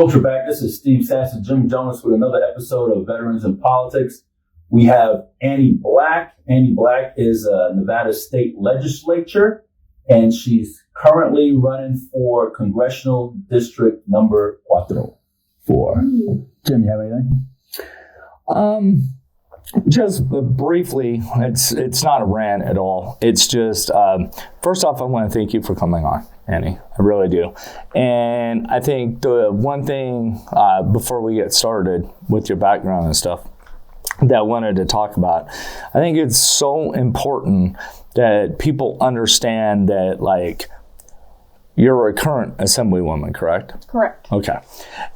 Folks, we're back. This is Steve Sass and Jim Jonas with another episode of Veterans in Politics. We have Annie Black. Annie Black is a Nevada State Legislature, and she's currently running for Congressional District number 4. Jim, you have anything? Just briefly, it's not a rant at all. It's just, first off, I want to thank you for coming on, Annie. I really do. And I think the one thing, before we get started with your background and stuff, that I wanted to talk about, I think it's so important that people understand that, like, you're a current Assemblywoman, correct? Correct. Okay.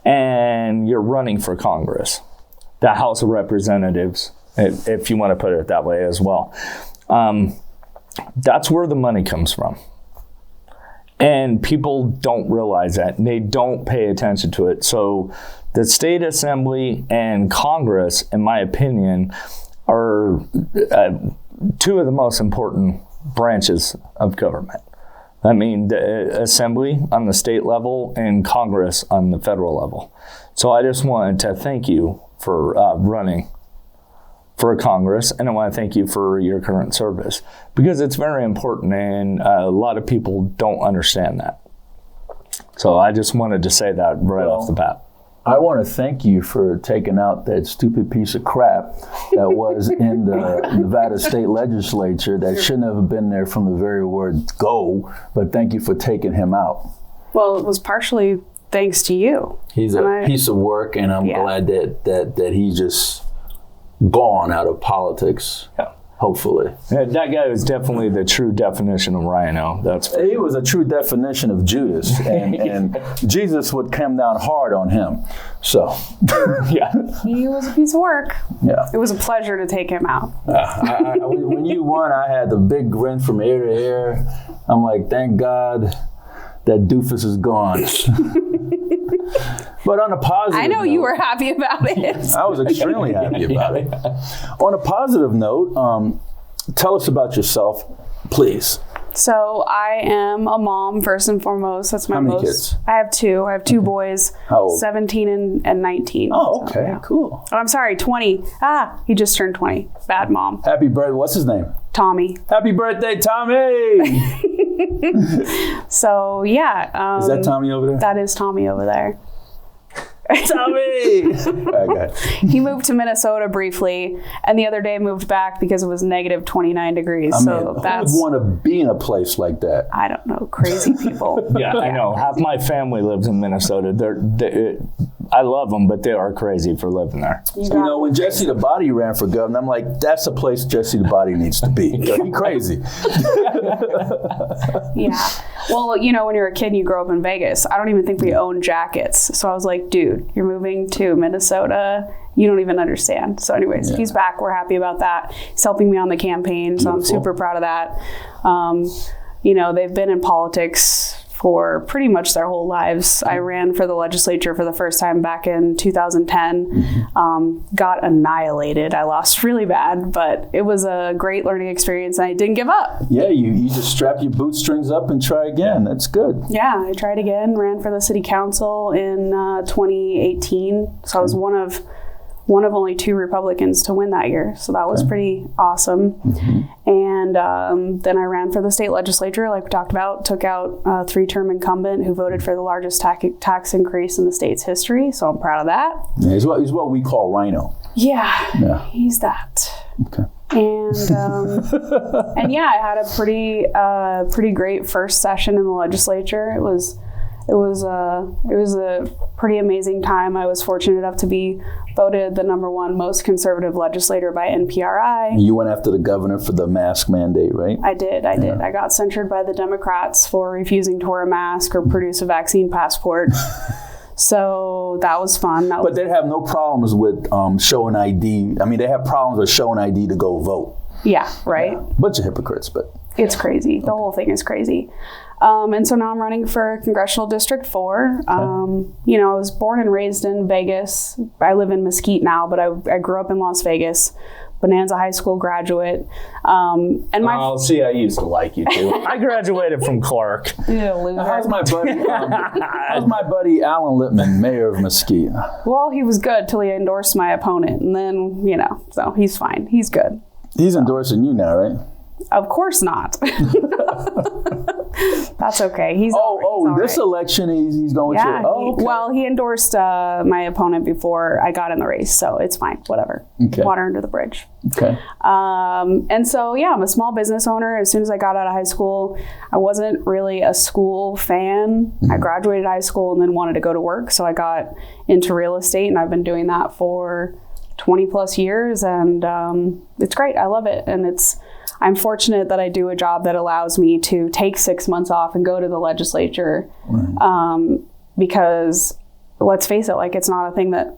And you're running for Congress, the House of Representatives, if you want to put it that way as well. That's where the money comes from. And people don't realize that. They don't pay attention to it. So the state assembly and Congress, in my opinion, are two of the most important branches of government. I mean, the assembly on the state level and Congress on the federal level. So I just wanted to thank you for running for Congress, and I want to thank you for your current service, because it's very important, and a lot of people don't understand that. So I just wanted to say that right off the bat. I want to thank you for taking out that stupid piece of crap that was in the Nevada State Legislature that shouldn't have been there from the very word go, but thank you for taking him out. Well, it was partially thanks to you. He's a piece of work, and I'm glad that he's just gone out of politics. Yeah. Hopefully. Yeah, that guy was definitely the true definition of rhino. He was a true definition of Judas, and Jesus would come down hard on him. So, yeah. He was a piece of work. Yeah. It was a pleasure to take him out. When you won, I had the big grin from ear to ear. I'm like, thank God that doofus is gone. But on a positive I know note, you were happy about it. I was extremely happy about it. On a positive note, tell us about yourself, please. So I am a mom, first and foremost. That's my How many kids? I have two. I have two boys, How old? 17 and 19. Oh, okay, So, yeah. cool. Oh, I'm sorry, 20. He just turned 20. Bad mom. Happy birthday. What's his name? Tommy. Happy birthday, Tommy! So, yeah. Is that Tommy over there? That is Tommy over there. Tommy! Okay. He moved to Minnesota briefly, and the other day moved back because it was negative 29 degrees. I mean, so who that's would want to be in a place like that? I don't know, crazy people. Yeah, I know. Half my family lives in Minnesota. I love them, but they are crazy for living there. You know, when Jesse the Body ran for governor, I'm like, that's a place Jesse the Body needs to be. He crazy. Yeah. Well, you know, when you're a kid and you grow up in Vegas, I don't even think we own jackets. So I was like, dude, you're moving to Minnesota. You don't even understand. So anyways, He's back. We're happy about that. He's helping me on the campaign. So I'm super proud of that. You know, they've been in politics for pretty much their whole lives. I ran for the legislature for the first time back in 2010. Got annihilated. I lost really bad, but it was a great learning experience, and I didn't give up. Yeah, you just strap your bootstrings up and try again. That's good. Yeah, I tried again, ran for the city council in 2018. So I was one of only 2 Republicans to win that year. So that was pretty awesome. And then I ran for the state legislature, like we talked about, took out a 3-term incumbent who voted for the largest tax increase in the state's history. So I'm proud of that. Yeah, he's what we call Rhino. Yeah. He's that. Okay. And and yeah, I had a pretty great first session in the legislature. It was a pretty amazing time. I was fortunate enough to be voted the #1 most conservative legislator by NPRI. You went after the governor for the mask mandate, right? I did. I got censured by the Democrats for refusing to wear a mask or produce a vaccine passport. So that was fun. But they have no problems with showing ID. I mean, they have problems with showing ID to go vote. Yeah, right? Yeah. Bunch of hypocrites, but... It's crazy. The whole thing is crazy. And so now I'm running for Congressional District 4. You know, I was born and raised in Vegas. I live in Mesquite now, but I grew up in Las Vegas. Bonanza High School graduate. And my Oh, see, I used to like you too. I graduated from Clark. How's my buddy Alan Lippman, mayor of Mesquite? Well, he was good till he endorsed my opponent, and then so he's fine. He's good. He's endorsing you now, right? Of course not. That's okay. He's this election he's going with you. Oh, okay. He endorsed my opponent before I got in the race, so it's fine. Whatever. Okay. Water under the bridge. Okay. And so I'm a small business owner. As soon as I got out of high school, I wasn't really a school fan. Mm-hmm. I graduated high school and then wanted to go to work, so I got into real estate, and I've been doing that for 20 plus years, and it's great. I love it, and I'm fortunate that I do a job that allows me to take 6 months off and go to the legislature, because let's face it, it's not a thing that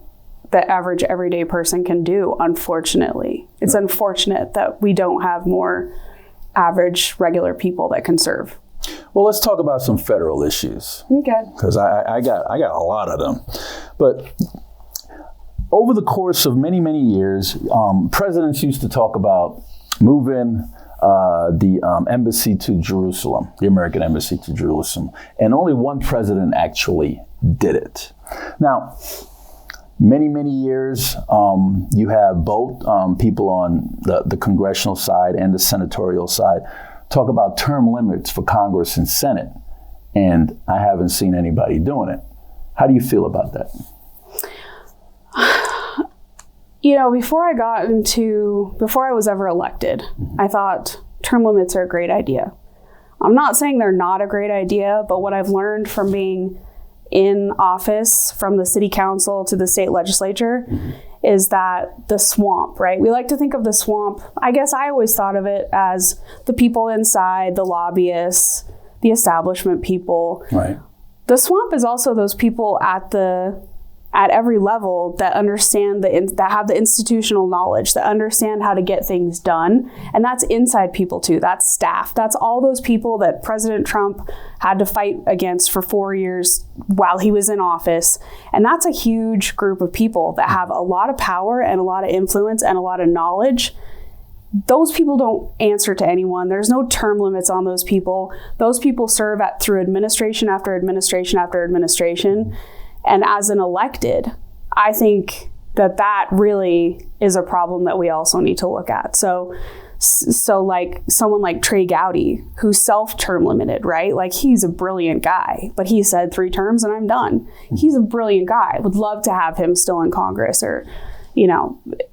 the average everyday person can do, unfortunately. It's unfortunate that we don't have more average regular people that can serve. Well, let's talk about some federal issues. Okay. Because I got a lot of them. But over the course of many, many years, presidents used to talk about moving the embassy to Jerusalem, the American embassy to Jerusalem. And only one president actually did it. Now, many, many years, you have both people on the congressional side and the senatorial side talk about term limits for Congress and Senate. And I haven't seen anybody doing it. How do you feel about that? Before I was ever elected, I thought term limits are a great idea. I'm not saying they're not a great idea, but what I've learned from being in office, from the city council to the state legislature, is that the swamp, right? We like to think of the swamp. I guess I always thought of it as the people inside, the lobbyists, the establishment people. Right. The swamp is also those people at every level that understand that have the institutional knowledge, that understand how to get things done. And that's inside people too. That's staff. That's all those people that President Trump had to fight against for 4 years while he was in office. And that's a huge group of people that have a lot of power and a lot of influence and a lot of knowledge. Those people don't answer to anyone. There's no term limits on those people. Those people serve through administration after administration after administration. And as an elected, I think that really is a problem that we also need to look at. So like someone like Trey Gowdy, who's self-term limited, right? He's a brilliant guy, but he said 3 terms and I'm done. He's a brilliant guy. Would love to have him still in Congress or,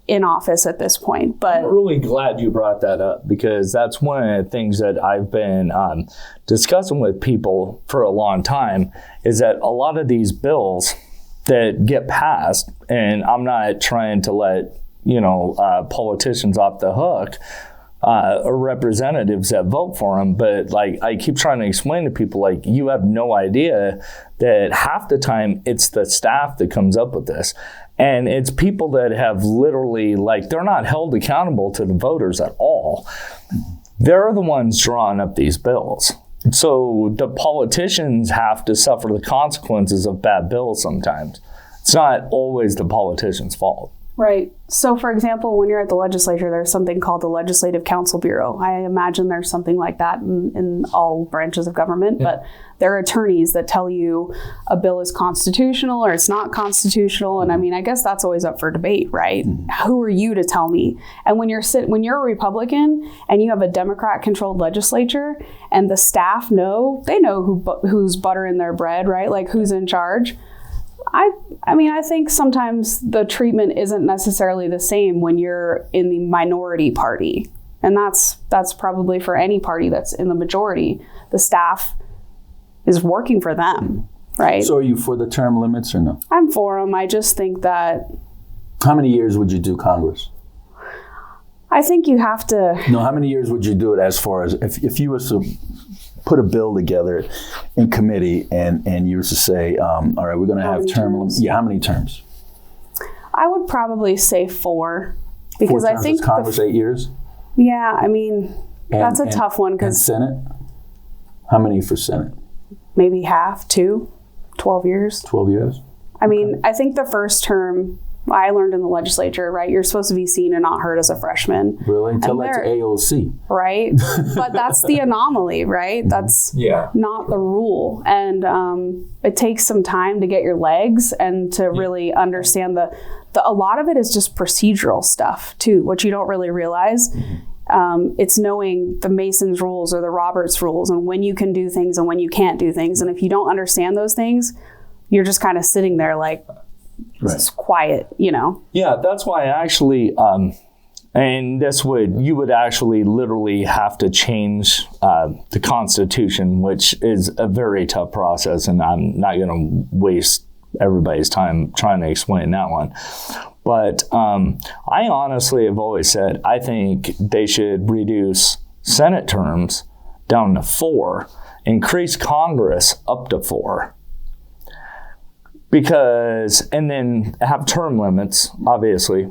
in office at this point. But I'm really glad you brought that up, because that's one of the things that I've been discussing with people for a long time, is that a lot of these bills that get passed, and I'm not trying to let politicians off the hook, or representatives that vote for them, but I keep trying to explain to people, you have no idea that half the time it's the staff that comes up with this. And it's people that have literally, they're not held accountable to the voters at all. They're the ones drawing up these bills. So the politicians have to suffer the consequences of bad bills sometimes. It's not always the politician's fault. Right. So, for example, when you're at the legislature, there's something called the Legislative Counsel Bureau. I imagine there's something like that in all branches of government, but there are attorneys that tell you a bill is constitutional or it's not constitutional. And I guess that's always up for debate, right? Who are you to tell me? And when you're a Republican and you have a Democrat-controlled legislature and the staff they know who's buttering their bread, right? Who's in charge. I think sometimes the treatment isn't necessarily the same when you're in the minority party. And that's probably for any party that's in the majority. The staff is working for them, right? So are you for the term limits or no? I'm for them. I just think that... How many years would you do Congress? I think you have to... No, how many years would you do it as far as... If you were to put a bill together in committee and you were to say, all right, we're going to have term limits. Yeah, how many terms? I would probably say 4. Because 4 terms. I think... Is Congress 8 years? Yeah, I mean, that's a tough one. And Senate? How many for Senate? Maybe half, 2, 12 years. 12 years? I mean, I think the first term I learned in the legislature, right? You're supposed to be seen and not heard as a freshman. Really? Tell that to AOC. Right? But that's the anomaly, right? That's not the rule. And it takes some time to get your legs and to really understand a lot of it is just procedural stuff too, which you don't really realize. It's knowing the Mason's rules or the Roberts rules and when you can do things and when you can't do things. And if you don't understand those things, you're just kind of sitting there like, it's quiet, you know? Yeah, that's why actually, and you would actually literally have to change the Constitution, which is a very tough process, and I'm not going to waste everybody's time trying to explain that one. But I honestly have always said, I think they should reduce Senate terms down to 4, increase Congress up to 4. And then have term limits, obviously.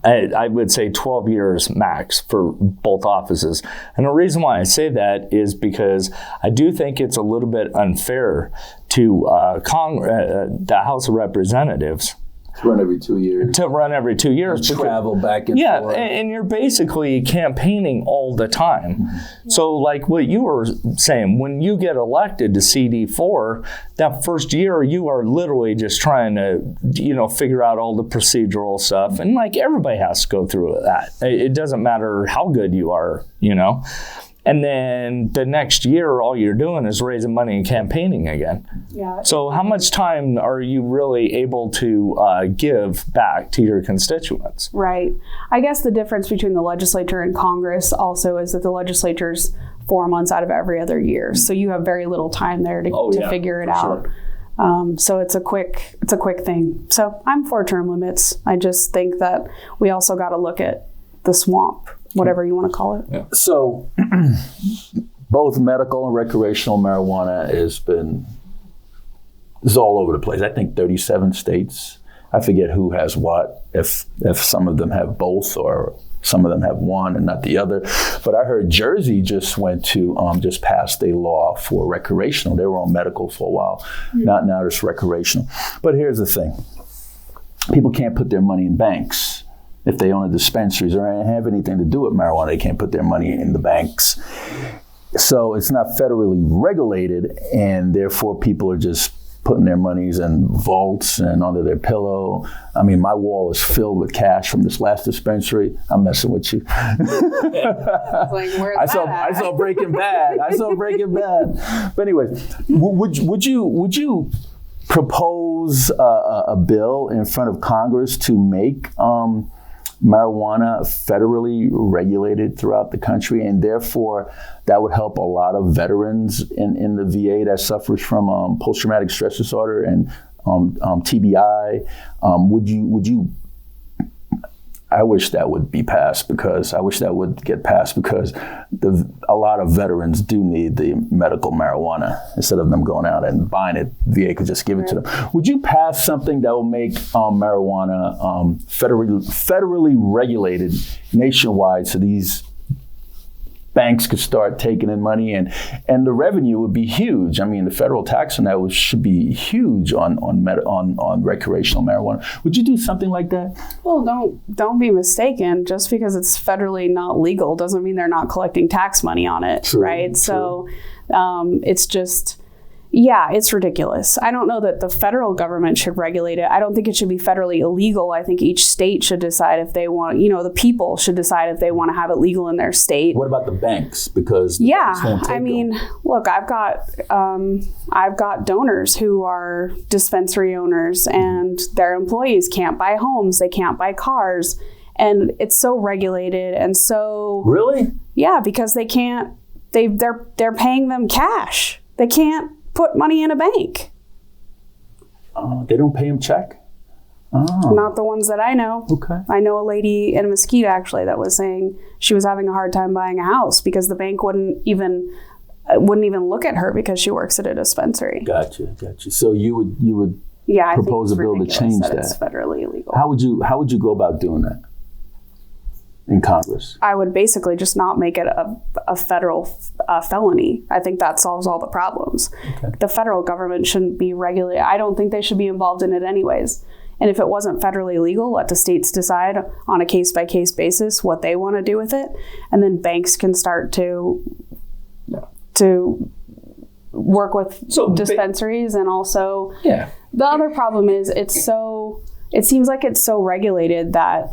I would say 12 years max for both offices. And the reason why I say that is because I do think it's a little bit unfair to the House of Representatives. To run every 2 years. Travel back and forth. Yeah, and you're basically campaigning all the time. Mm-hmm. So like what you were saying, when you get elected to CD4, that first year you are literally just trying to, figure out all the procedural stuff. And like everybody has to go through that. It doesn't matter how good you are, And then the next year, all you're doing is raising money and campaigning again. Yeah. So how much time are you really able to give back to your constituents? Right. I guess the difference between the legislature and Congress also is that the legislature's 4 months out of every other year. So you have very little time there to figure it out. Sure. So it's a quick thing. So I'm for term limits. I just think that we also got to look at the swamp, whatever you want to call it. Yeah. So both medical and recreational marijuana is all over the place. I think 37 states. I forget who has what, if some of them have both or some of them have one and not the other. But I heard Jersey just just passed a law for recreational. They were on medical for a while. Mm-hmm. Now it's recreational. But here's the thing. People can't put their money in banks. If they own a dispensaries or have anything to do with marijuana, they can't put their money in the banks. So it's not federally regulated, and therefore people are just putting their monies in vaults and under their pillow. I mean, my wall is filled with cash from this last dispensary. I'm messing with you. I saw Breaking Bad. But anyway, would you propose a bill in front of Congress to make marijuana federally regulated throughout the country, and therefore that would help a lot of veterans in the VA that suffers from post-traumatic stress disorder and TBI? Would you? I wish that would get passed because a lot of veterans do need the medical marijuana. Instead of them going out and buying it, VA could just give it to them. Would you pass something that will make marijuana federally regulated nationwide so these banks could start taking in money and the revenue would be huge? I mean, the federal tax on that should be huge on recreational marijuana. Would you do something like that? Well, don't be mistaken. Just because it's federally not legal doesn't mean they're not collecting tax money on it, true, right? True. So it's just, it's ridiculous. I don't know that the federal government should regulate it. I don't think it should be federally illegal. I think each state should decide if they want, the people should decide if they want to have it legal in their state. What about the banks? Because the banks won't take them. Look, I've got donors who are dispensary owners and their employees can't buy homes, they can't buy cars, and it's so regulated and so. Really? Yeah, because they can't. They're paying them cash. They can't put money in a bank. They don't pay them check? Oh. Not the ones that I know. Okay. I know a lady in Mesquite actually that was saying she was having a hard time buying a house because the bank wouldn't even look at her because she works at a dispensary. Gotcha. So you would propose a bill to change that. It's federally illegal. How would you go about doing that in Congress? I would basically just not make it a federal felony. I think that solves all the problems. Okay. The federal government shouldn't be regulated. I don't think they should be involved in it anyways. And if it wasn't federally legal, let the states decide on a case-by-case basis what they want to do with it. And then banks can start to work with dispensaries. And also, the other problem is it seems like it's so regulated that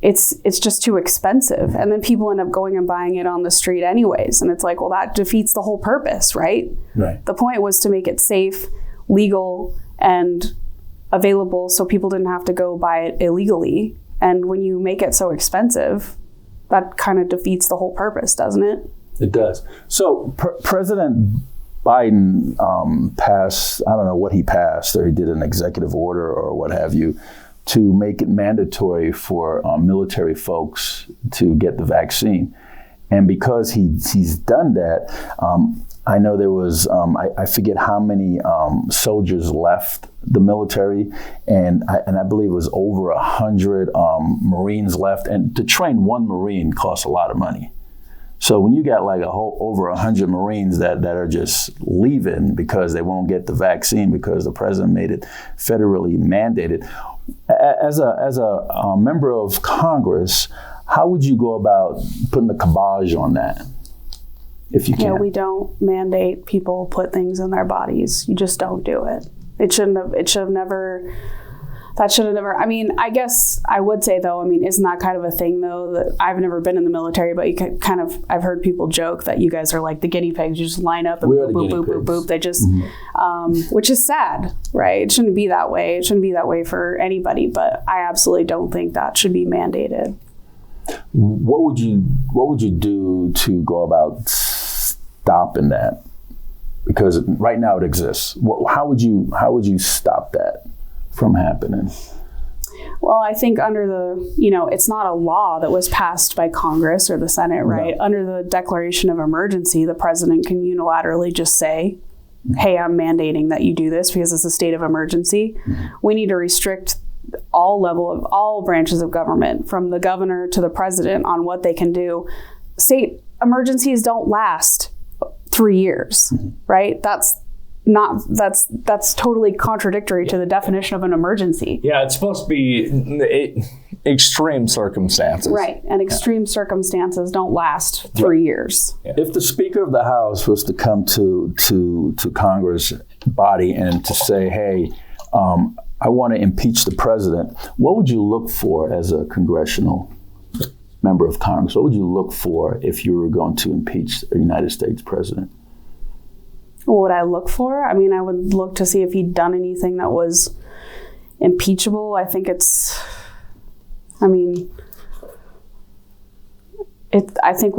it's just too expensive. And then people end up going and buying it on the street anyways. And it's like, well, that defeats the whole purpose, right? Right. The point was to make it safe, legal, and available so people didn't have to go buy it illegally. And when you make it so expensive, that kind of defeats the whole purpose, doesn't it? It does. So President Biden passed, I don't know what he passed, or he did an executive order or what have you, to make it mandatory for military folks to get the vaccine. And because he's done that, I know there was, I forget how many soldiers left the military, and I believe it was over 100 Marines left. And to train one Marine costs a lot of money. So when you got like over 100 Marines that are just leaving because they won't get the vaccine because the president made it federally mandated, as a member of Congress, how would you go about putting the kibosh on that, if you can? Yeah, we don't mandate people put things in their bodies. You just don't do it. That should have never, I mean, I guess I would say though, I mean, isn't that kind of a thing though, that I've never been in the military, but you kind of, I've heard people joke that you guys are like the guinea pigs. You just line up and boop, boop, boop, boop, boop. They just, which is sad, right? It shouldn't be that way. It shouldn't be that way for anybody, but I absolutely don't think that should be mandated. What would you do to go about stopping that? Because right now it exists. How would you stop that from happening? Well, I think under the, it's not a law that was passed by Congress or the Senate, right? No. Under the declaration of emergency, the president can unilaterally just say, hey, I'm mandating that you do this because it's a state of emergency. We need to restrict all branches of government, from the governor to the president, on what they can do. State emergencies don't last 3 years, right? That's totally contradictory to the definition of an emergency. Yeah, it's supposed to be extreme circumstances. Right, and extreme circumstances don't last 3 years. Yeah. If the Speaker of the House was to come to Congress body and to say, hey, I want to impeach the president, what would you look for as a congressional member of Congress? What would you look for if you were going to impeach a United States president? What would I look for? I mean, I would look to see if he'd done anything that was impeachable. I think I think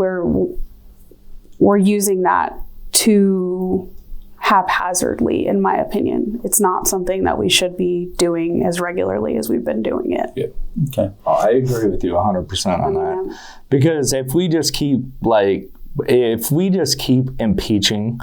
we're using that too haphazardly, in my opinion. It's not something that we should be doing as regularly as we've been doing it. Yeah. Okay. I agree with you 100% on that. Because if we just keep impeaching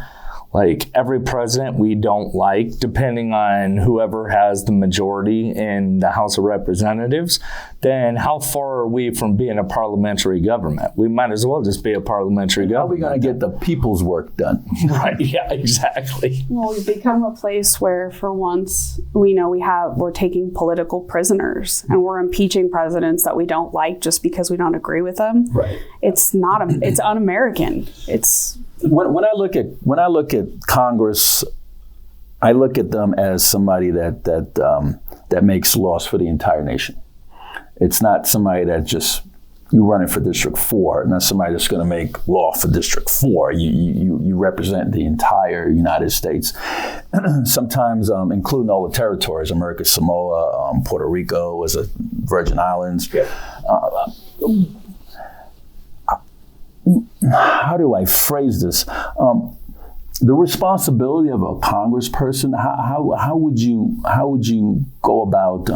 like every president we don't like, depending on whoever has the majority in the House of Representatives, then how far are we from being a parliamentary government? We might as well just be a parliamentary government. How are we going to get the people's work done? Right, yeah, exactly. Well, we've become a place where for once we're taking political prisoners and we're impeaching presidents that we don't like just because we don't agree with them. Right. It's un-American. When I look at Congress, I look at them as somebody that makes laws for the entire nation. It's not somebody that just, you running for District 4, not somebody that's going to make law for District 4. You represent the entire United States, sometimes including all the territories, America, Samoa, Puerto Rico, as a Virgin Islands. Yeah. How do I phrase this? The responsibility of a congressperson. How would you go about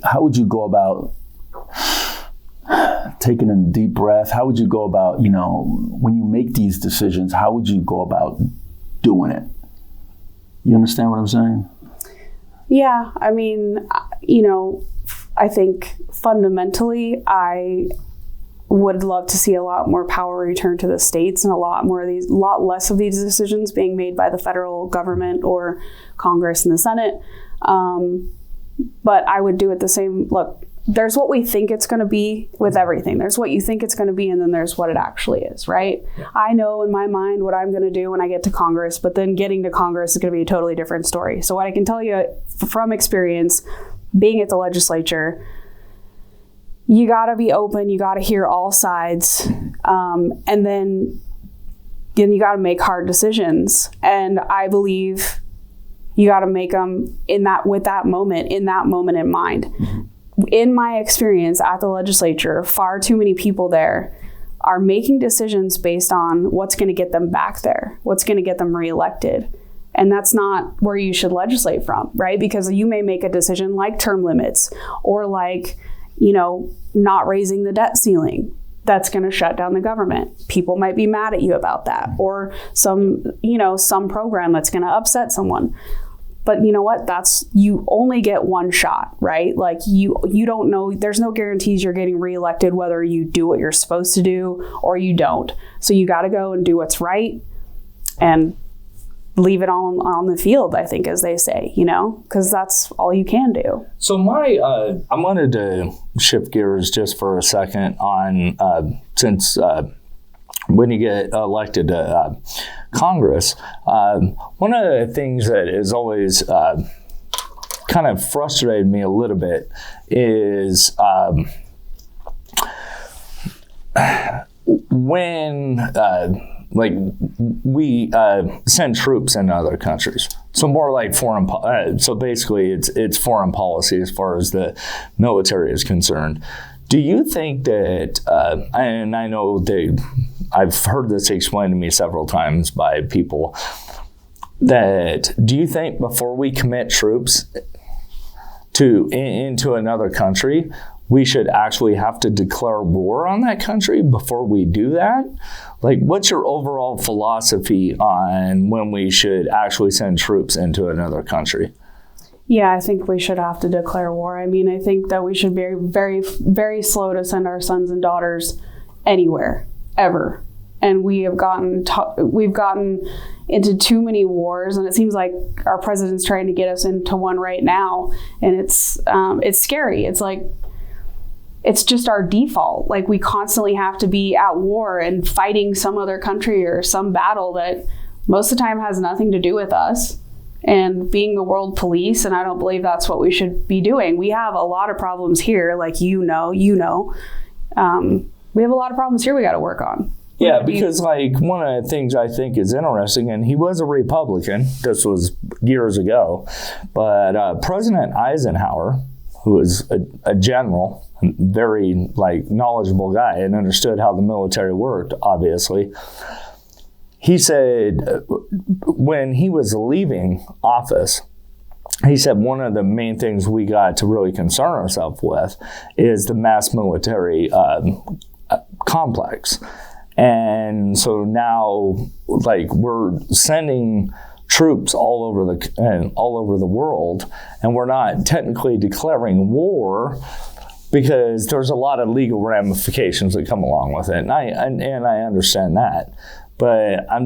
how would you go about taking a deep breath? How would you go about when you make these decisions? How would you go about doing it? You understand what I'm saying? Yeah, I mean, I think fundamentally, I would love to see a lot more power returned to the states and a lot less of these decisions being made by the federal government or Congress and the Senate. But I would do it the same. Look, there's what we think it's going to be with everything. There's what you think it's going to be, and then there's what it actually is, right? Yeah. I know in my mind what I'm going to do when I get to Congress, but then getting to Congress is going to be a totally different story. So what I can tell you from experience, being at the legislature, you got to be open. You got to hear all sides. And then you got to make hard decisions. And I believe you got to make them in that moment in mind. Mm-hmm. In my experience at the legislature, far too many people there are making decisions based on what's going to get them back there, what's going to get them reelected. And that's not where you should legislate from, right? Because you may make a decision like term limits or like, not raising the debt ceiling. That's going to shut down the government. People might be mad at you about that, or some program that's going to upset someone. But you know what? You only get one shot, right? Like you don't know, there's no guarantees you're getting reelected whether you do what you're supposed to do or you don't. So you got to go and do what's right and leave it all on the field, I think, as they say, because that's all you can do. So I wanted to shift gears just for a second on, since when you get elected to Congress, one of the things that has always kind of frustrated me a little bit is when we send troops into other countries. So more like so basically it's foreign policy as far as the military is concerned. Do you think that, and I know I've heard this explained to me several times by people, that do you think before we commit troops into another country, we should actually have to declare war on that country before we do that? Like, what's your overall philosophy on when we should actually send troops into another country? Yeah, I think we should have to declare war. I mean, I think that we should be very, very slow to send our sons and daughters anywhere, ever. And we've gotten into too many wars, and it seems like our president's trying to get us into one right now. And it's scary. It's like, it's just our default. Like, we constantly have to be at war and fighting some other country or some battle that most of the time has nothing to do with us, and being the world police. And I don't believe that's what we should be doing. We have a lot of problems here, like we have a lot of problems here we got to work on. Yeah, because one of the things I think is interesting, and he was a Republican, this was years ago, but President Eisenhower, who was a general, very knowledgeable guy and understood how the military worked, obviously, he said when he was leaving office, he said one of the main things we got to really concern ourselves with is the mass military complex. And so now, we're sending troops all over the world, and we're not technically declaring war because there's a lot of legal ramifications that come along with it, and I understand that. But I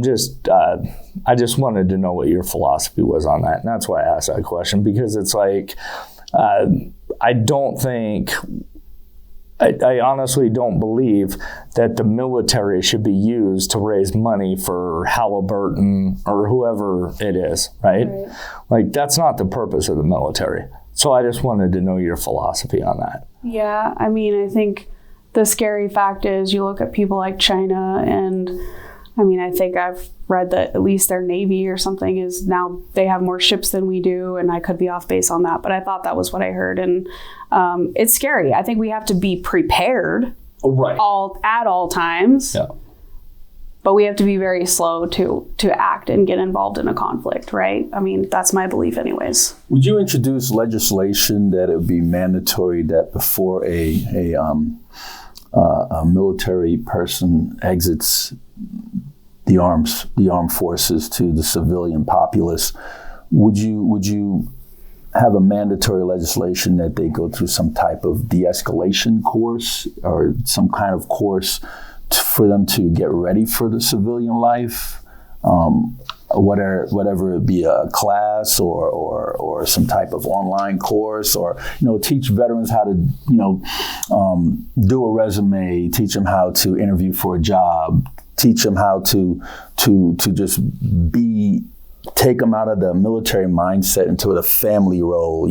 just wanted to know what your philosophy was on that, and that's why I asked that question, because it's I honestly don't believe that the military should be used to raise money for Halliburton or whoever it is, right? That's not the purpose of the military. So I just wanted to know your philosophy on that. Yeah, I mean, I think the scary fact is you look at people like China, and I mean, I think I've read that at least their Navy or something is now, they have more ships than we do, and I could be off base on that, but I thought that was what I heard. And it's scary. I think we have to be prepared at all times. Yeah. But we have to be very slow to act and get involved in a conflict, right? I mean, that's my belief anyways. Would you introduce legislation that it would be mandatory that before a military person exits the armed forces to the civilian populace, would you have a mandatory legislation that they go through some type of de-escalation course or some kind of course for them to get ready for the civilian life? whatever it be a class or some type of online course, or teach veterans how to do a resume, teach them how to interview for a job, teach them how to just take them out of the military mindset into the family role,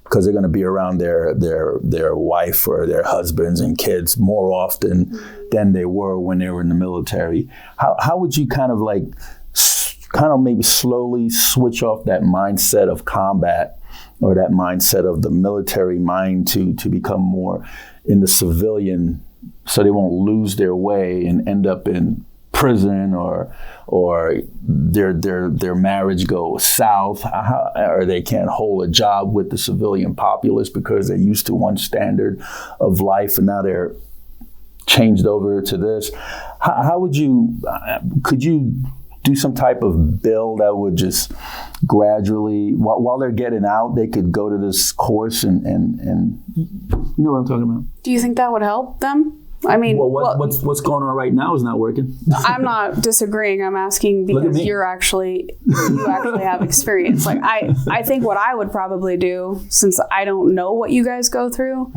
because they're going to be around their wife or their husbands and kids more often than they were when they were in the military. How would you kind of maybe slowly switch off that mindset of combat or that mindset of the military mind to become more in the civilian, so they won't lose their way and end up in prison or their marriage goes south, or they can't hold a job with the civilian populace because they're used to one standard of life and now they're changed over to this? Could you do some type of bill that would just gradually, while they're getting out, they could go to this course and you know what I'm talking about? Do you think that would help them? I mean, what's going on right now is not working. I'm not disagreeing. I'm asking because you actually have experience. Like I think what I would probably do, since I don't know what you guys go through,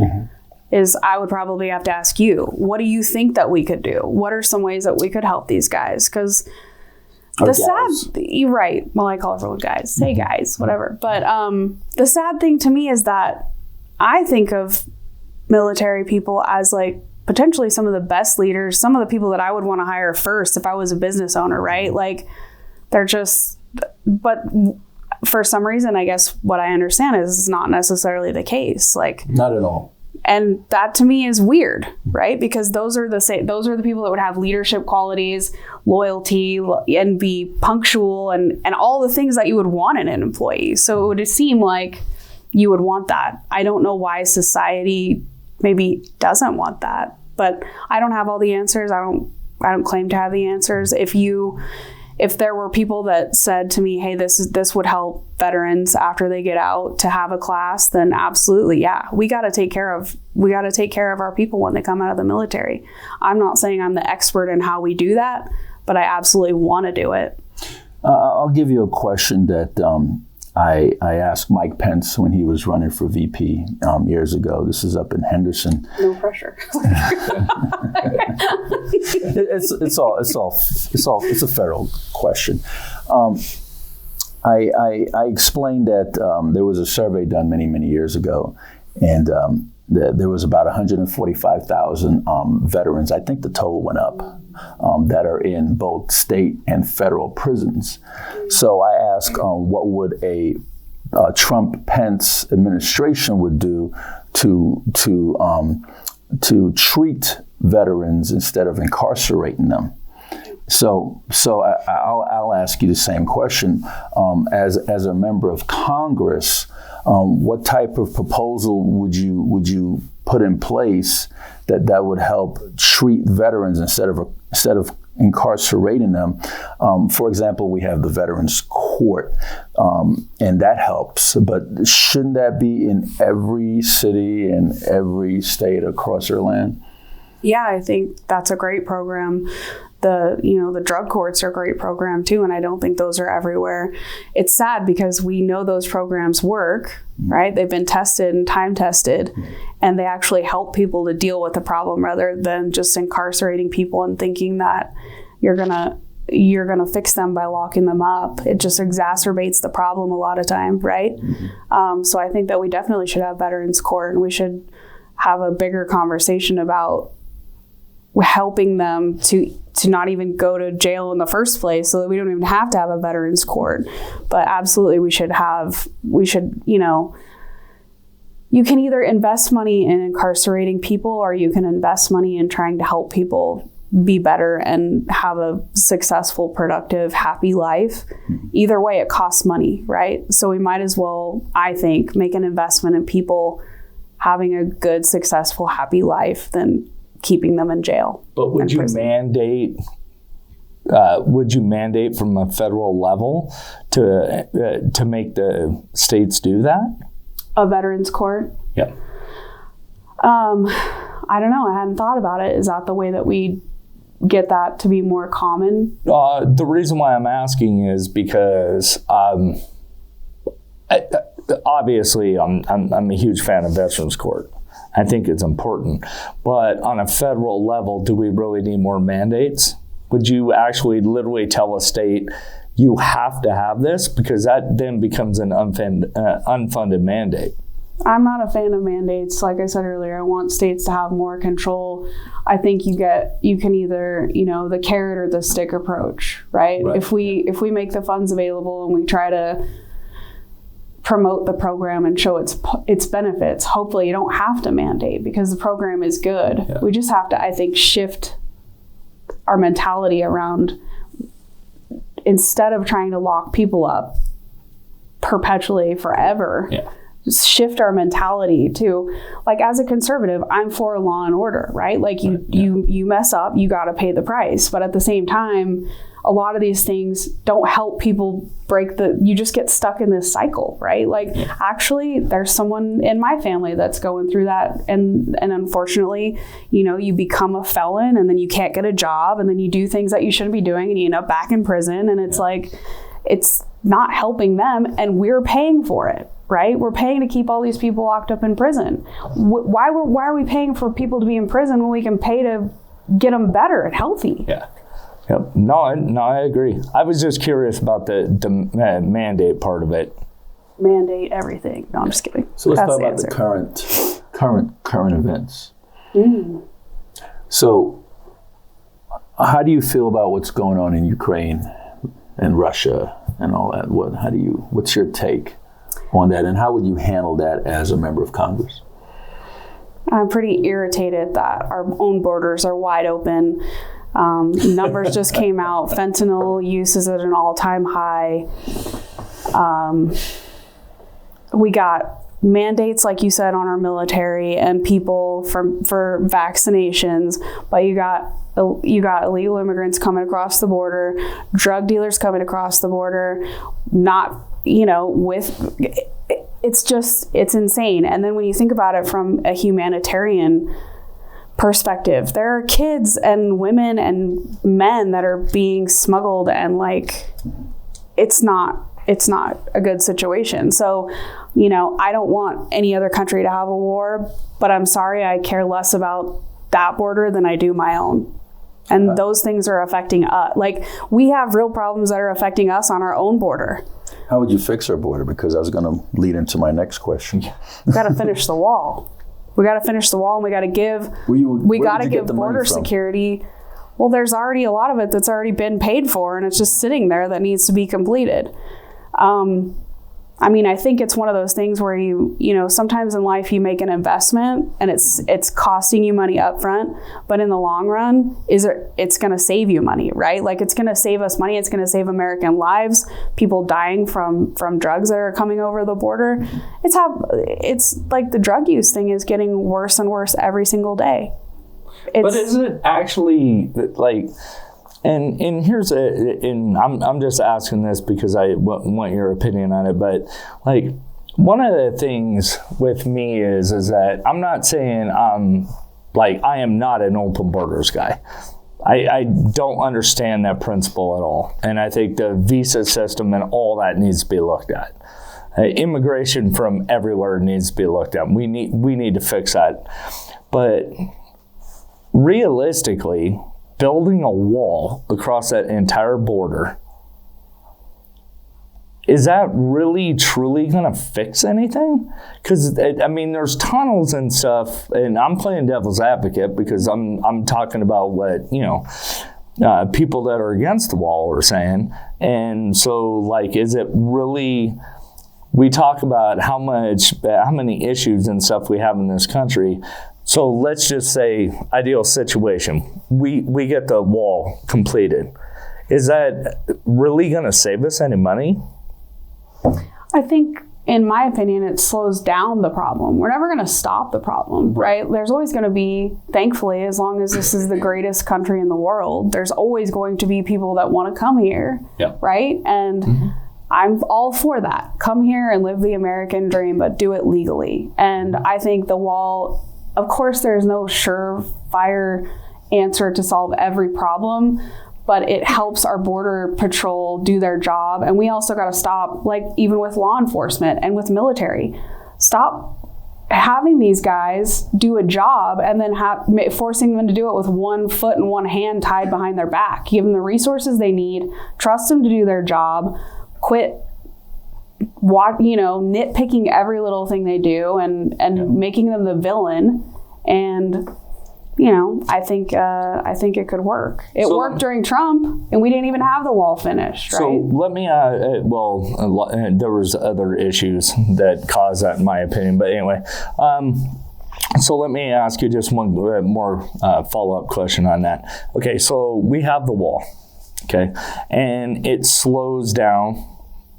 is I would probably have to ask you, what do you think that we could do? What are some ways that we could help these guys? Because you're right. Well, I call everyone guys. Hey guys, whatever. But the sad thing to me is that I think of military people as like potentially some of the best leaders, some of the people that I would want to hire first if I was a business owner, right? Like they're just, but for some reason, I guess what I understand is it's not necessarily the case. Like not at all. And that to me is weird, right? Because those are the people that would have leadership qualities, loyalty, and be punctual and all the things that you would want in an employee. So it would seem like you would want that. I don't know why society maybe doesn't want that, but I don't have all the answers. I don't claim to have the answers. If there were people that said to me, hey, this would help veterans after they get out to have a class, then absolutely, yeah, we got to take care of our people when they come out of the military. I'm not saying I'm the expert in how we do that, but I absolutely want to do it. I'll give you a question that I asked Mike Pence when he was running for VP years ago. This is up in Henderson. No pressure. It's a federal question. I explained that there was a survey done many years ago, and there was about 145,000 veterans. I think the total went up that are in both state and federal prisons. So I asked what would a Trump-Pence administration would do to treat veterans instead of incarcerating them. So I'll ask you the same question. As a member of Congress, what type of proposal would you put in place that would help treat veterans instead of incarcerating them? For example, we have the Veterans Court, and that helps. But shouldn't that be in every city and every state across our land? Yeah, I think that's a great program. The drug courts are a great program too, and I don't think those are everywhere. It's sad because we know those programs work, right? They've been tested and time tested, and they actually help people to deal with the problem rather than just incarcerating people and thinking that you're gonna fix them by locking them up. It just exacerbates the problem a lot of time, right? So I think that we definitely should have Veterans Court, and we should have a bigger conversation about helping them to not even go to jail in the first place, so that we don't even have to have a Veterans Court. But absolutely we should, you can either invest money in incarcerating people, or you can invest money in trying to help people be better and have a successful, productive, happy life. Either way, it costs money, right? So we might as well, I think, make an investment in people having a good, successful, happy life than keeping them in jail. But would you mandate from a federal level to make the states do that? A Veterans Court? Yeah. I don't know. I hadn't thought about it. Is that the way that we get that to be more common? The reason why I'm asking is because obviously I'm a huge fan of Veterans Court. I think it's important. But on a federal level, do we really need more mandates? Would you actually literally tell a state, you have to have this? Because that then becomes an unfunded mandate. I'm not a fan of mandates. Like I said earlier, I want states to have more control. I think you can either, the carrot or the stick approach, right? If we make the funds available and we try to promote the program and show its benefits, hopefully you don't have to mandate because the program is good. Yeah. We just have to, I think, shift our mentality around, instead of trying to lock people up perpetually forever. Yeah. Just shift our mentality to, like, as a conservative, I'm for law and order, right? Like you mess up, you got to pay the price. But at the same time, a lot of these things don't help people you just get stuck in this cycle, right? Like, actually, there's someone in my family that's going through that. And unfortunately, you become a felon and then you can't get a job and then you do things that you shouldn't be doing and you end up back in prison. And it's like, it's not helping them and we're paying for it, right? We're paying to keep all these people locked up in prison. Why are we paying for people to be in prison when we can pay to get them better and healthy? Yeah. Yep. No, I agree. I was just curious about the mandate part of it. Mandate everything. No, I'm just kidding. So let's talk about the current events. Mm. So how do you feel about what's going on in Ukraine and Russia and all that? What's your take on that, and how would you handle that as a member of Congress? I'm pretty irritated that our own borders are wide open. Numbers just came out. Fentanyl use is at an all-time high. We got mandates, like you said, on our military and people for vaccinations, but you got illegal immigrants coming across the border, drug dealers coming across the border, it's insane. And then when you think about it from a humanitarian perspective, there are kids and women and men that are being smuggled, and it's not a good situation. So, I don't want any other country to have a war, but I'm sorry, I care less about that border than I do my own. And those things are affecting us. Like, we have real problems that are affecting us on our own border. How would you fix our border? Because I was going to lead into my next question. We've got to finish the wall. We got to finish the wall, and we got to give border security. Well, there's already a lot of it that's already been paid for, and it's just sitting there that needs to be completed. I think it's one of those things where sometimes in life you make an investment and it's costing you money up front, but in the long run, it's going to save you money, right? Like, it's going to save us money. It's going to save American lives, people dying from drugs that are coming over the border. It's like the drug use thing is getting worse and worse every single day. But is it actually like... And I'm just asking this because I want your opinion on it, but one of the things with me is that I'm not saying I am not an open borders guy. I don't understand that principle at all, and I think the visa system and all that needs to be looked at. Immigration from everywhere needs to be looked at. We need to fix that, but realistically, building a wall across that entire border, is that really truly going to fix anything? Because, there's tunnels and stuff, and I'm playing devil's advocate because I'm talking about what, people that are against the wall are saying. And so, is it really... We talk about how many issues and stuff we have in this country. So let's just say, ideal situation, we get the wall completed. Is that really going to save us any money? I think, in my opinion, it slows down the problem. We're never going to stop the problem, right? There's always going to be, thankfully, as long as this is the greatest country in the world, there's always going to be people that want to come here, right? And I'm all for that. Come here and live the American dream, but do it legally. And I think the wall... Of course, there's no surefire answer to solve every problem, but it helps our border patrol do their job. And we also got to stop, like even with law enforcement and with military, stop having these guys do a job and then forcing them to do it with one foot and one hand tied behind their back. Give them the resources they need, trust them to do their job, quit nitpicking every little thing they do and making them the villain. And I think it could work. It worked during Trump, and we didn't even have the wall finished, right? So let me, there was other issues that caused that, in my opinion. But anyway, so let me ask you just one more follow-up question on that. Okay, so we have the wall, okay, and it slows down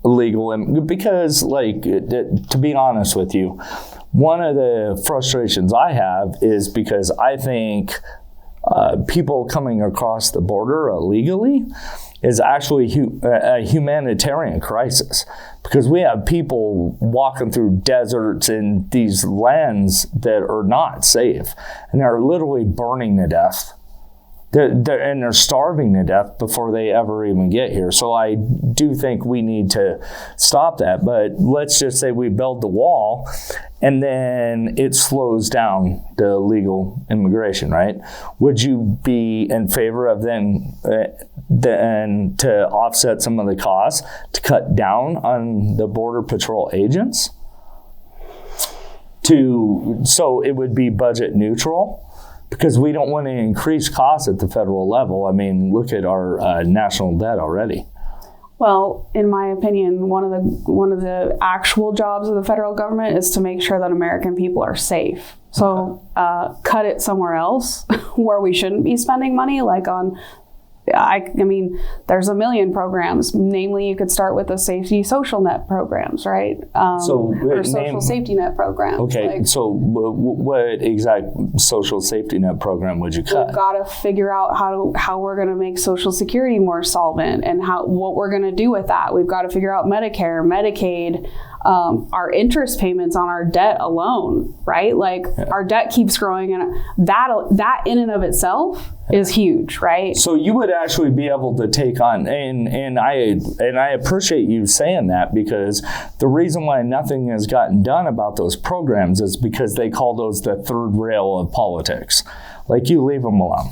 illegal, because, to be honest with you, one of the frustrations I have is because I think people coming across the border illegally is actually a humanitarian crisis, because we have people walking through deserts in these lands that are not safe, and they're literally burning to death. They're starving to death before they ever even get here. So I do think we need to stop that. But let's just say we build the wall and then it slows down the illegal immigration, right? Would you be in favor of then to offset some of the costs to cut down on the Border Patrol agents? So it would be budget neutral? Because we don't want to increase costs at the federal level. I mean, look at our national debt already. Well, in my opinion, one of the actual jobs of the federal government is to make sure that American people are safe. So cut it somewhere else where we shouldn't be spending money, like on. I mean, there's a million programs. Namely, you could start with the safety social net programs, right? Or social safety net programs. Okay, so what exact social safety net program would you cut? We've got to figure out how we're going to make Social Security more solvent and what we're going to do with that. We've got to figure out Medicare, Medicaid, our interest payments on our debt alone, right? Our debt keeps growing, and that in and of itself is huge, right? So you would actually be able to take on, and I appreciate you saying that, because the reason why nothing has gotten done about those programs is because they call those the third rail of politics. You leave them alone.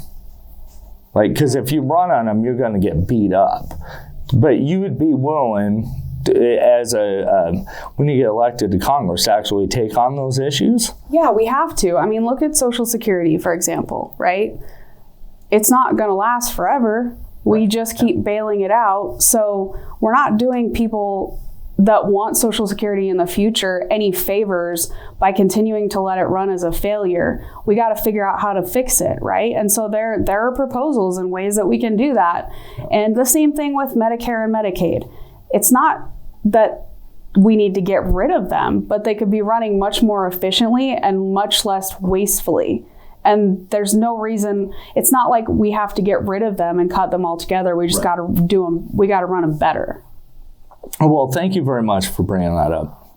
Because if you run on them, you're going to get beat up. But you would be willing, when you get elected to Congress, to actually take on those issues? Yeah, we have to. I mean, look at Social Security, for example, right? It's not going to last forever. We just keep bailing it out. So we're not doing people that want Social Security in the future any favors by continuing to let it run as a failure. We got to figure out how to fix it, right? And so there are proposals and ways that we can do that. And the same thing with Medicare and Medicaid. It's not that we need to get rid of them, but they could be running much more efficiently and much less wastefully. And there's no reason, it's not like we have to get rid of them and cut them all together. We just got to do them, we got to run them better. Well, thank you very much for bringing that up.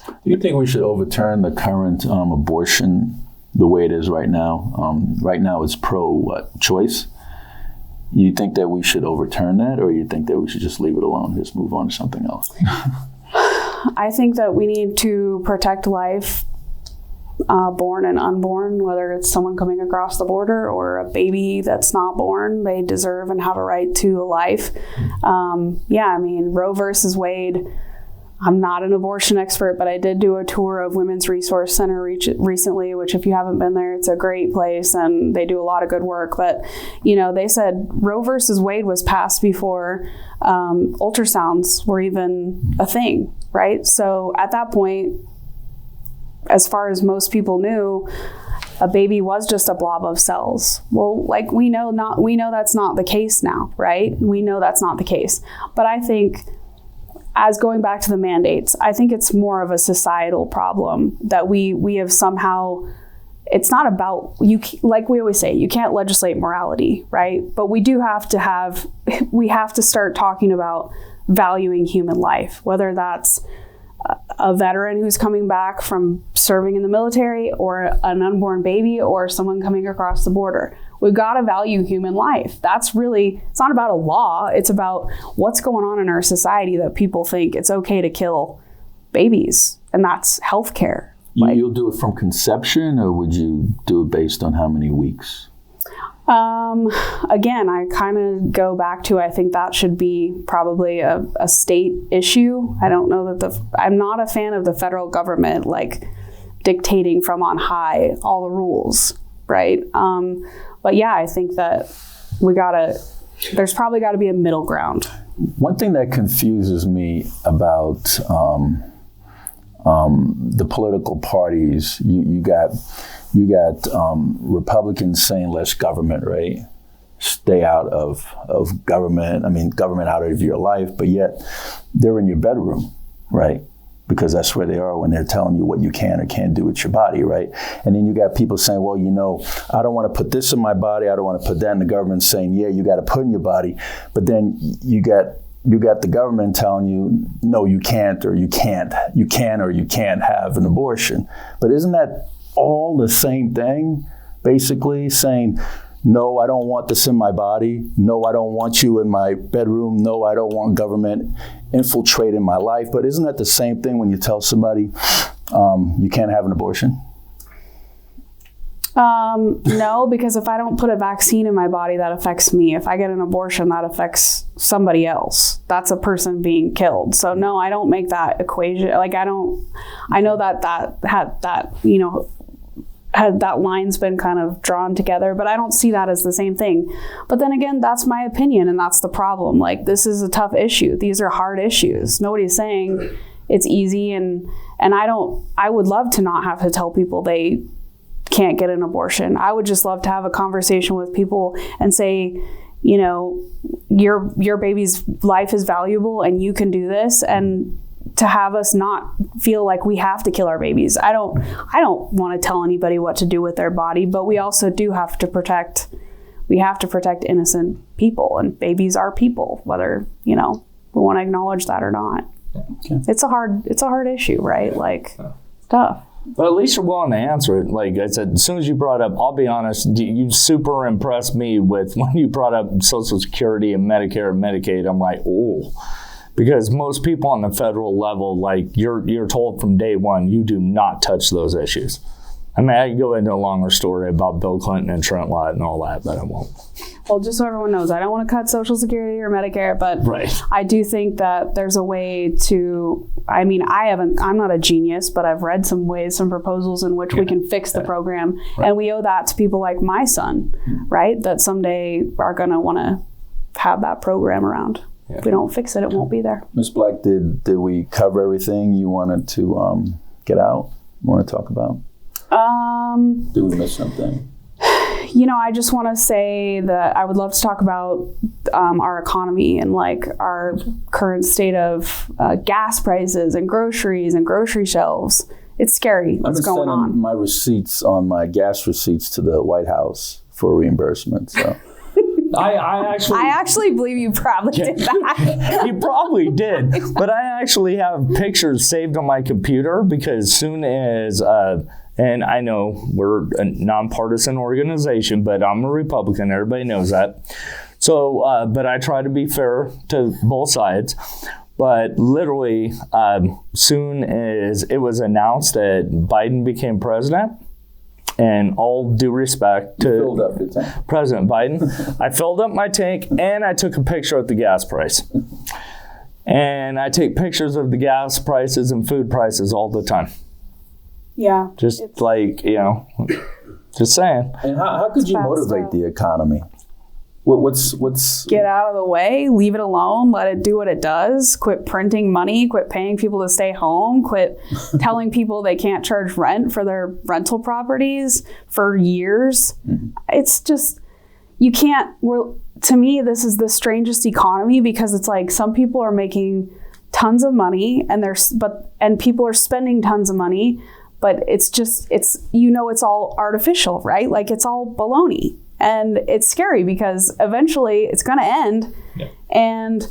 Do you think we should overturn the current abortion the way it is right now? Right now it's pro-choice. You think that we should overturn that, or you think that we should just leave it alone, just move on to something else? I think that we need to protect life, born and unborn, whether it's someone coming across the border or a baby that's not born. They deserve and have a right to a life. I mean, Roe versus Wade, I'm not an abortion expert, but I did do a tour of Women's Resource Center recently, which if you haven't been there, it's a great place and they do a lot of good work. But, they said Roe versus Wade was passed before ultrasounds were even a thing, right? So at that point, as far as most people knew, a baby was just a blob of cells. Well, we know that's not the case now, right? We know that's not the case. But I think, as going back to the mandates, I think it's more of a societal problem that we have somehow, it's not about, like we always say, you can't legislate morality, right? But we have to start talking about valuing human life, whether that's a veteran who's coming back from serving in the military or an unborn baby or someone coming across the border. We've got to value human life. It's not about a law. It's about what's going on in our society that people think it's okay to kill babies, and that's healthcare. You'll do it from conception, or would you do it based on how many weeks? Again, I kind of go back to, I think that should be probably a state issue. I don't know that I'm not a fan of the federal government like dictating from on high all the rules, right? But yeah, I think that there's probably got to be a middle ground. One thing that confuses me about the political parties, you got Republicans saying less government, right? Stay out of government. I mean, government out of your life, but yet they're in your bedroom, right? Because that's where they are when they're telling you what you can or can't do with your body, right? And then you got people saying, well, I don't want to put this in my body. I don't want to put that in. The government saying, yeah, you got to put in your body. But then you got the government telling you, no, you can't, or you can't. You can or you can't have an abortion. But isn't that all the same thing? Basically saying, no, I don't want this in my body. No, I don't want you in my bedroom. No, I don't want government infiltrating my life. But isn't that the same thing when you tell somebody you can't have an abortion? No, because if I don't put a vaccine in my body, that affects me. If I get an abortion, that affects somebody else. That's a person being killed. So no, I don't make that equation. Like I know that line's been kind of drawn together, but I don't see that as the same thing. But then again, that's my opinion, and that's the problem. Like, this is a tough issue. These are hard issues. Nobody's saying it's easy, and I would love to not have to tell people they can't get an abortion. I would just love to have a conversation with people and say, your baby's life is valuable and you can do this, and to have us not feel like we have to kill our babies. I don't want to tell anybody what to do with their body, but we also do have to protect innocent people, and babies are people, whether, we want to acknowledge that or not. Okay. It's a hard issue, right? Like, it's tough. But at least you're willing to answer it. Like I said, as soon as you brought up, I'll be honest, you super impressed me with when you brought up Social Security and Medicare and Medicaid. I'm like, oh. Because most people on the federal level, like you're told from day one, you do not touch those issues. I mean, I could go into a longer story about Bill Clinton and Trent Lott and all that, but I won't. Well, just so everyone knows, I don't want to cut Social Security or Medicare, but right. I do think that there's a way to, I'm not a genius, but I've read some proposals in which we can fix the program. Right. And we owe that to people like my son, right? That someday are going to want to have that program around. Yeah. If we don't fix it, it won't be there. Ms. Black, did we cover everything you wanted to get out, want to talk about? Did we miss something? I just want to say that I would love to talk about our economy and like our current state of gas prices and groceries and grocery shelves. It's scary what's going on. I'm sending my receipts on my gas receipts to the White House for reimbursement. So. I actually believe you probably did that. You probably did, but I actually have pictures saved on my computer because soon as, and I know we're a nonpartisan organization, but I'm a Republican. Everybody knows that. So, but I try to be fair to both sides. But literally, soon as it was announced that Biden became president, and all due respect to President Biden, I filled up my tank and I took a picture of the gas price. And I take pictures of the gas prices and food prices all the time. Yeah. Just just saying. And how could you motivate the economy? What's get out of the way, leave it alone, let it do what it does, quit printing money, quit paying people to stay home, quit telling people they can't charge rent for their rental properties for years. Mm-hmm. It's just, to me, this is the strangest economy because it's like some people are making tons of money and people are spending tons of money, but it's all artificial, right? Like it's all baloney. And it's scary because eventually it's going to end. Yeah. And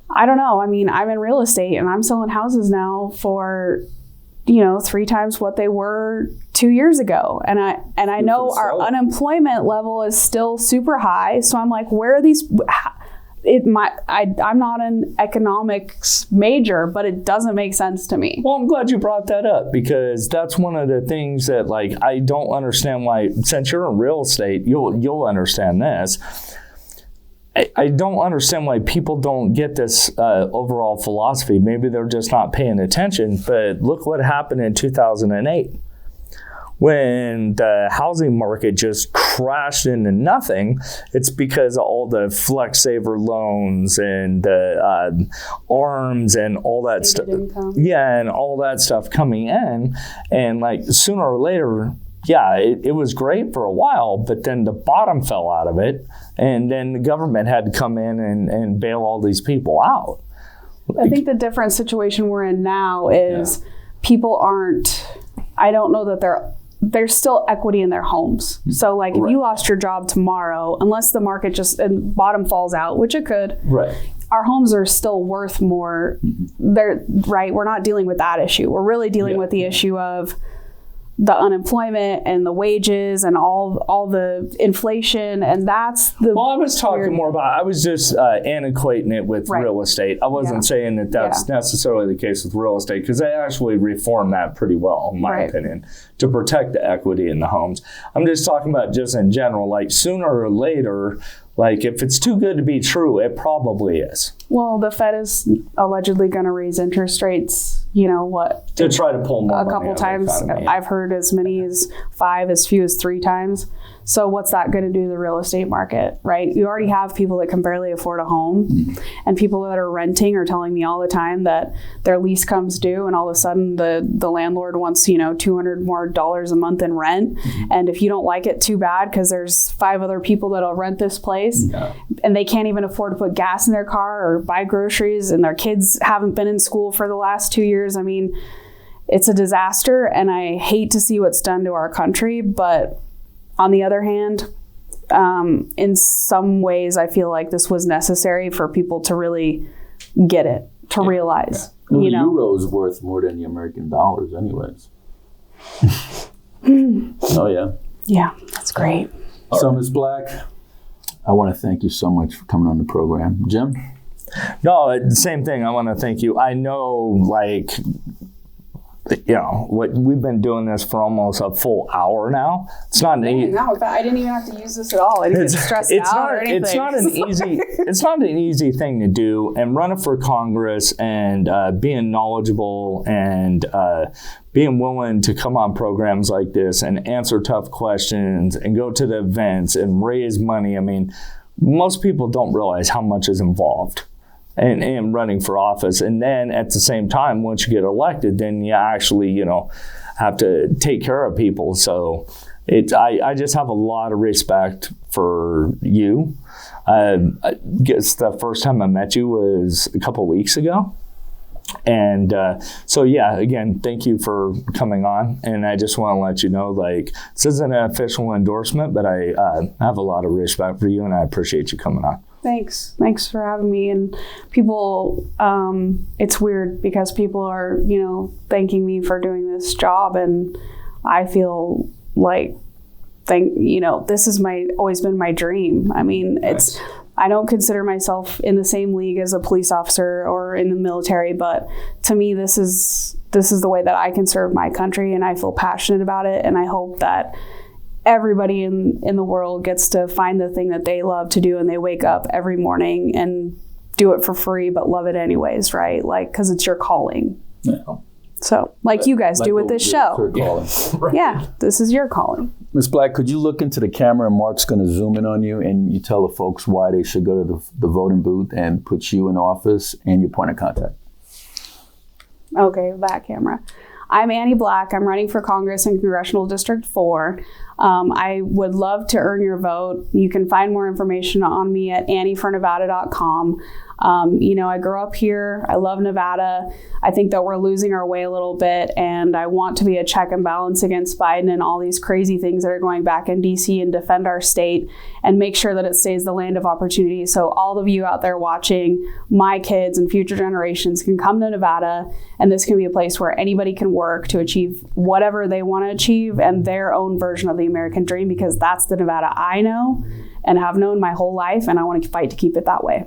I don't know. I mean, I'm in real estate and I'm selling houses now for, 3 times what they were 2 years ago. And I know our unemployment level is still super high. So I'm like, where are these? I'm not an economics major, but it doesn't make sense to me. Well, I'm glad you brought that up, because that's one of the things that, like, I don't understand why, since you're in real estate, you'll understand this. I don't understand why people don't get this overall philosophy. Maybe they're just not paying attention, but look what happened in 2008. When the housing market just crashed into nothing. It's because of all the flex saver loans and the ARMs and all that stuff. Yeah, and all that stuff coming in. And like sooner or later, yeah, it was great for a while, but then the bottom fell out of it. And then the government had to come in and bail all these people out. I think the different situation we're in now is people aren't, I don't know that there's still equity in their homes. So like if you lost your job tomorrow, unless the market just and bottom falls out, which it could, our homes are still worth more. They're right. We're not dealing with that issue. We're really dealing with the issue of the unemployment and the wages and all the inflation, and that's the. Well, I was talking more about. I was just antiquating it with real estate. I wasn't saying that that's necessarily the case with real estate, because they actually reformed that pretty well, in my opinion, to protect the equity in the homes. I'm just talking about just in general, like sooner or later. Like, if it's too good to be true, it probably is. Well, the Fed is allegedly going to raise interest rates, you know what? To try to pull more money a couple times. I've heard as many as 5, as few as 3 times. So what's that going to do to the real estate market, right? You already have people that can barely afford a home, and people that are renting are telling me all the time that their lease comes due, and all of a sudden the landlord wants, $200 more a month in rent. And if you don't like it, too bad, because there's 5 other people that'll rent this place, and they can't even afford to put gas in their car or buy groceries, and their kids haven't been in school for the last 2 years. I mean, it's a disaster, and I hate to see what's done to our country, but on the other hand, in some ways, I feel like this was necessary for people to really get it, to realize. Well, the euro is worth more than the American dollars anyways. Oh, yeah. Yeah, that's great. So, Ms. Black, I want to thank you so much for coming on the program. Jim? No, same thing. I want to thank you. I know, what we've been doing this for almost a full hour now. It's not I didn't even have to use this at all. I didn't get stressed out or anything. It's not an easy thing to do. And running for Congress and being knowledgeable and being willing to come on programs like this and answer tough questions and go to the events and raise money. I mean, most people don't realize how much is involved in running for office. And then at the same time, once you get elected, then you actually, have to take care of people. So I just have a lot of respect for you. I guess the first time I met you was a couple of weeks ago. And again, thank you for coming on. And I just want to let you know, this isn't an official endorsement, but I have a lot of respect for you, and I appreciate you coming on. Thanks for having me. And people, it's weird because people are, thanking me for doing this job, and I feel like, this is always been my dream. I mean, I don't consider myself in the same league as a police officer or in the military, but to me, this is the way that I can serve my country, and I feel passionate about it. And I hope that everybody in the world gets to find the thing that they love to do, and they wake up every morning and do it for free, but love it anyways, right? Because it's your calling. Yeah. So, you guys do with this show. Yeah, this is your calling. Ms. Black, could you look into the camera, and Mark's going to zoom in on you, and you tell the folks why they should go to the voting booth and put you in office and your point of contact. Okay, back camera. I'm Annie Black. I'm running for Congress in Congressional District 4. I would love to earn your vote. You can find more information on me at anniefornevada.com. I grew up here. I love Nevada. I think that we're losing our way a little bit, and I want to be a check and balance against Biden and all these crazy things that are going back in DC, and defend our state and make sure that it stays the land of opportunity. So all of you out there watching, my kids and future generations can come to Nevada, and this can be a place where anybody can work to achieve whatever they want to achieve and their own version of the American dream, because that's the Nevada I know and have known my whole life, and I want to fight to keep it that way.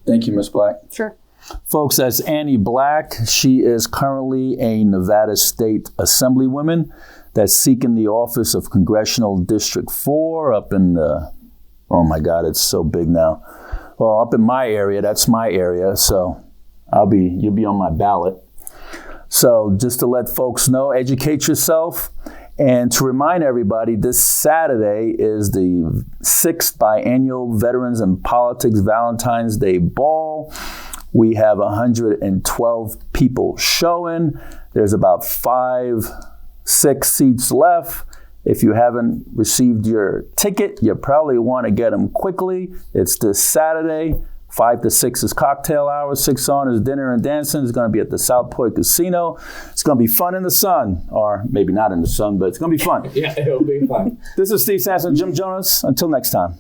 Thank you, Ms. Black. Sure. Folks, that's Annie Black. She is currently a Nevada State Assemblywoman that's seeking the office of Congressional District 4 up in oh my God, it's so big now. Well, up in my area, that's my area, so you'll be on my ballot. So just to let folks know, educate yourself. And to remind everybody, this Saturday is the 6th biannual Veterans in Politics Valentine's Day Ball. We have 112 people showing. There's about 5-6 seats left. If you haven't received your ticket, you probably want to get them quickly. It's this Saturday. 5 to 6 is cocktail hour. 6 on is dinner and dancing. It's going to be at the South Point Casino. It's going to be fun in the sun, or maybe not in the sun, but it's going to be fun. Yeah, it'll be fun. This is Steve Sampson, Jim Jonas. Until next time.